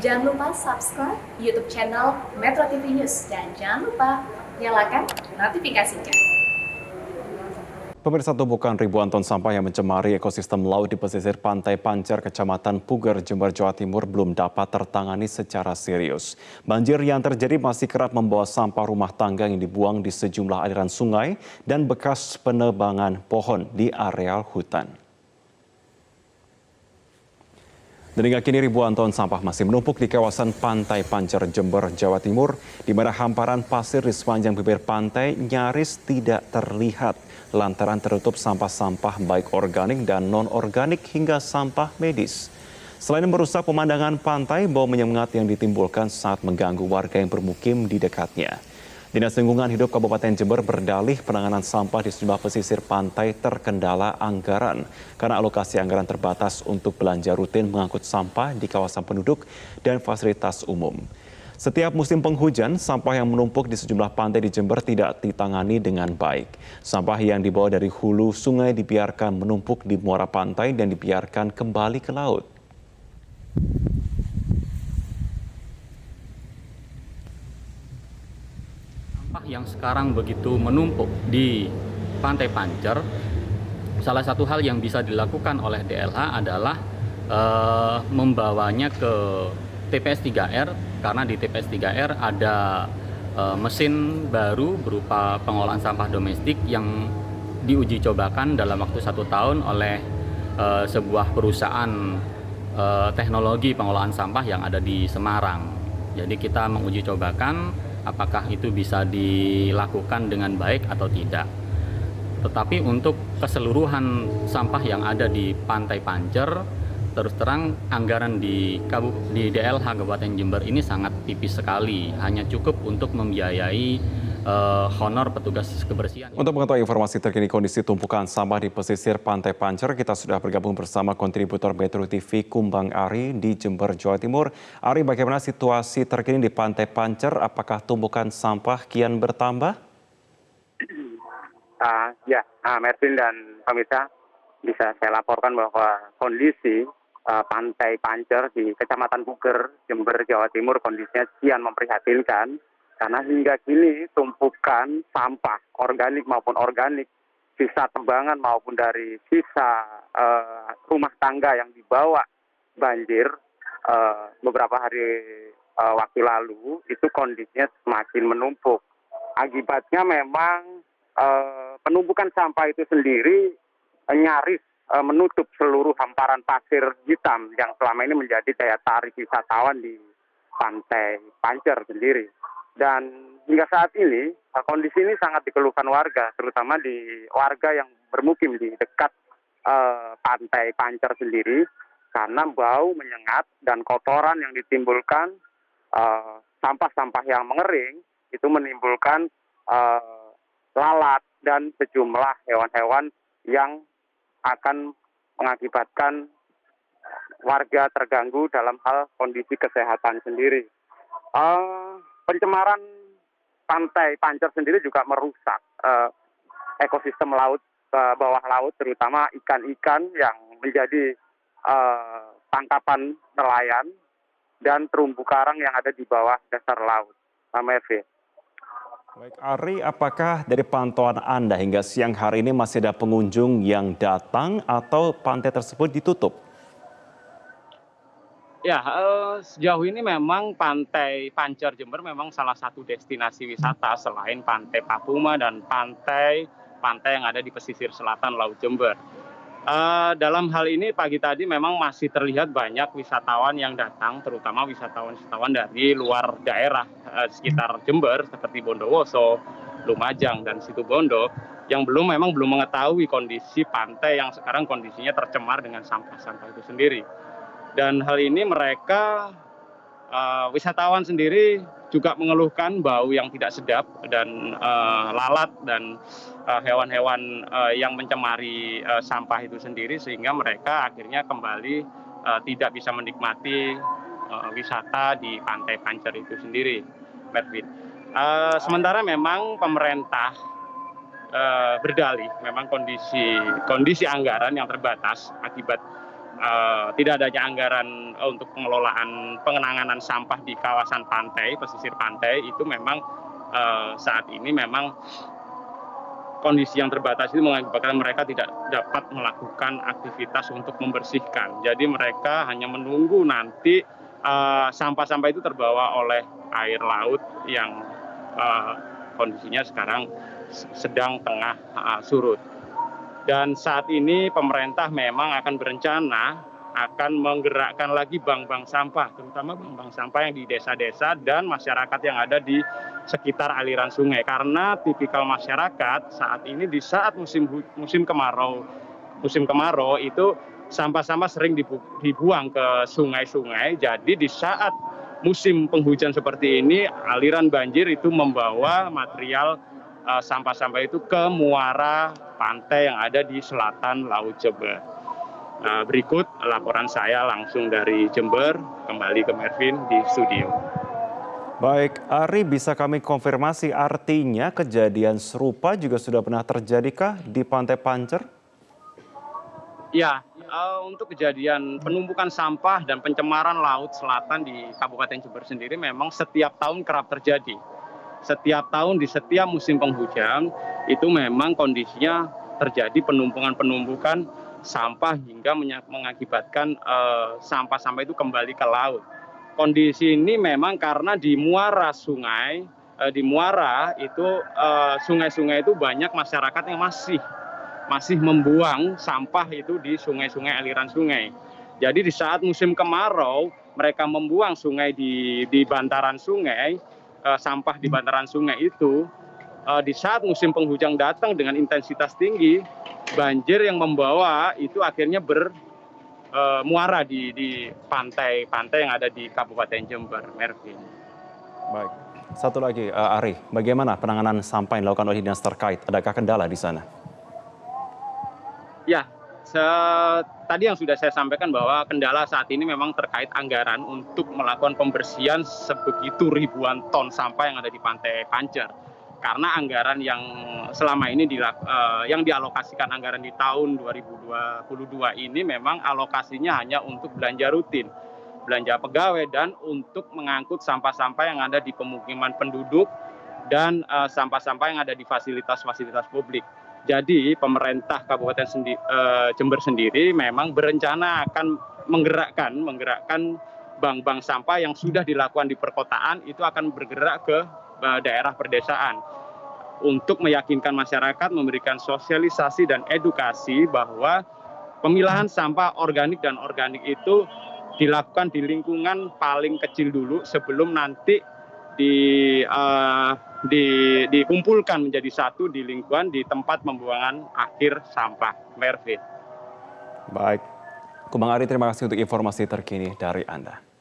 Jangan lupa subscribe YouTube channel Metro TV News dan jangan lupa nyalakan notifikasinya. Pemirsa, tumpukan ribuan ton sampah yang mencemari ekosistem laut di pesisir Pantai Pancer, Kecamatan Puger, Jember, Jawa Timur belum dapat tertangani secara serius. Banjir yang terjadi masih kerap membawa sampah rumah tangga yang dibuang di sejumlah aliran sungai dan bekas penebangan pohon di areal hutan. Dan hingga kini ribuan ton sampah masih menumpuk di kawasan Pantai Pancer, Jember, Jawa Timur, di mana hamparan pasir di sepanjang bibir pantai nyaris tidak terlihat lantaran tertutup sampah-sampah baik organik dan non-organik hingga sampah medis. Selain merusak pemandangan pantai, bau menyengat yang ditimbulkan saat mengganggu warga yang bermukim di dekatnya. Dinas Lingkungan Hidup Kabupaten Jember berdalih penanganan sampah di sejumlah pesisir pantai terkendala anggaran karena alokasi anggaran terbatas untuk belanja rutin mengangkut sampah di kawasan penduduk dan fasilitas umum. Setiap musim penghujan, sampah yang menumpuk di sejumlah pantai di Jember tidak ditangani dengan baik. Sampah yang dibawa dari hulu sungai dibiarkan menumpuk di muara pantai dan dibiarkan kembali ke laut. Sampah yang sekarang begitu menumpuk di Pantai Pancer, salah satu hal yang bisa dilakukan oleh DLH adalah membawanya ke TPS 3R, karena di TPS 3R ada mesin baru berupa pengolahan sampah domestik yang diuji cobakan dalam waktu 1 tahun oleh sebuah perusahaan teknologi pengolahan sampah yang ada di Semarang. Jadi kita menguji cobakan apakah itu bisa dilakukan dengan baik atau tidak. Tetapi untuk keseluruhan sampah yang ada di Pantai Pancer, terus terang anggaran di DLH Kabupaten Jember ini sangat tipis sekali, hanya cukup untuk membiayai honor petugas kebersihan. Untuk mengetahui informasi terkini kondisi tumpukan sampah di pesisir Pantai Pancer, kita sudah bergabung bersama kontributor Metro TV Kumbang Ari di Jember, Jawa Timur. Ari, bagaimana situasi terkini di Pantai Pancer? Apakah tumpukan sampah kian bertambah? Mervin dan pemirsa, bisa saya laporkan bahwa kondisi Pantai Pancer di Kecamatan Puger, Jember, Jawa Timur kondisinya kian memprihatinkan. Karena hingga kini tumpukan sampah organik maupun organik, sisa tembangan maupun dari sisa rumah tangga yang dibawa banjir beberapa hari waktu lalu, itu kondisinya semakin menumpuk. Akibatnya memang penumpukan sampah itu sendiri nyaris menutup seluruh hamparan pasir hitam yang selama ini menjadi daya tarik wisatawan di Pantai Pancer sendiri. Dan hingga saat ini kondisi ini sangat dikeluhkan warga, terutama di warga yang bermukim di dekat Pantai Pancer sendiri, karena bau menyengat dan kotoran yang ditimbulkan sampah-sampah yang mengering itu menimbulkan lalat dan sejumlah hewan-hewan yang akan mengakibatkan warga terganggu dalam hal kondisi kesehatan sendiri. Pencemaran Pantai Pancer sendiri juga merusak ekosistem laut, bawah laut, terutama ikan-ikan yang menjadi tangkapan nelayan dan terumbu karang yang ada di bawah dasar laut. Mervin. Baik, Ari, apakah dari pantauan Anda hingga siang hari ini masih ada pengunjung yang datang atau pantai tersebut ditutup? Ya, sejauh ini memang Pantai Pancer Jember memang salah satu destinasi wisata selain Pantai Papuma dan pantai yang ada di pesisir selatan Laut Jember. Dalam hal ini pagi tadi memang masih terlihat banyak wisatawan yang datang, terutama wisatawan-wisatawan dari luar daerah sekitar Jember seperti Bondowoso, Lumajang, dan Situbondo yang memang belum mengetahui kondisi pantai yang sekarang kondisinya tercemar dengan sampah-sampah itu sendiri. Dan hal ini mereka wisatawan sendiri juga mengeluhkan bau yang tidak sedap dan lalat dan hewan-hewan yang mencemari sampah itu sendiri, sehingga mereka akhirnya kembali tidak bisa menikmati wisata di Pantai Pancer itu sendiri, Mervin. Sementara memang pemerintah berdalih memang kondisi anggaran yang terbatas akibat tidak adanya anggaran untuk pengenanganan sampah di kawasan pantai, pesisir pantai itu memang saat ini memang kondisi yang terbatas itu mengakibatkan mereka tidak dapat melakukan aktivitas untuk membersihkan. Jadi mereka hanya menunggu nanti sampah-sampah itu terbawa oleh air laut yang kondisinya sekarang sedang tengah surut. Dan saat ini pemerintah memang akan berencana akan menggerakkan lagi bank-bank sampah, terutama bank-bank sampah yang di desa-desa dan masyarakat yang ada di sekitar aliran sungai. Karena tipikal masyarakat saat ini di saat musim kemarau itu sampah-sampah sering dibuang ke sungai-sungai. Jadi di saat musim penghujan seperti ini, aliran banjir itu membawa material sampah-sampah itu ke muara pantai yang ada di selatan Laut Jember. Berikut laporan saya langsung dari Jember, kembali ke Mervin di studio. Baik, Ari, bisa kami konfirmasi artinya kejadian serupa juga sudah pernah terjadikah di Pantai Pancer? Ya, untuk kejadian penumpukan sampah dan pencemaran laut selatan di Kabupaten Jember sendiri memang setiap tahun kerap terjadi. Setiap tahun di setiap musim penghujan itu memang kondisinya terjadi penumpukan sampah hingga mengakibatkan sampah-sampah itu kembali ke laut. Kondisi ini memang karena di muara sungai, di muara itu sungai-sungai itu banyak masyarakat yang masih membuang sampah itu di sungai-sungai, aliran sungai. Jadi di saat musim kemarau mereka membuang sungai di bantaran sungai, sampah di bantaran sungai itu, di saat musim penghujan datang dengan intensitas tinggi, banjir yang membawa itu akhirnya bermuara di pantai-pantai yang ada di Kabupaten Jember, Mervin. Baik, satu lagi, Ari, bagaimana penanganan sampah yang dilakukan oleh dinas terkait? Adakah kendala di sana? Ya, tadi yang sudah saya sampaikan bahwa kendala saat ini memang terkait anggaran untuk melakukan pembersihan sebegitu ribuan ton sampah yang ada di Pantai Pancer. Karena anggaran yang selama ini yang dialokasikan anggaran di tahun 2022 ini memang alokasinya hanya untuk belanja rutin, belanja pegawai dan untuk mengangkut sampah-sampah yang ada di pemukiman penduduk dan sampah-sampah yang ada di fasilitas-fasilitas publik. Jadi pemerintah Kabupaten Jember sendiri memang berencana akan menggerakkan bank-bank sampah yang sudah dilakukan di perkotaan itu akan bergerak ke daerah perdesaan untuk meyakinkan masyarakat, memberikan sosialisasi dan edukasi bahwa pemilahan sampah organik dan organik itu dilakukan di lingkungan paling kecil dulu sebelum nanti dikumpulkan menjadi satu di lingkungan di tempat pembuangan akhir sampah. Mervin. Baik, Kumang Ari, terima kasih untuk informasi terkini dari Anda.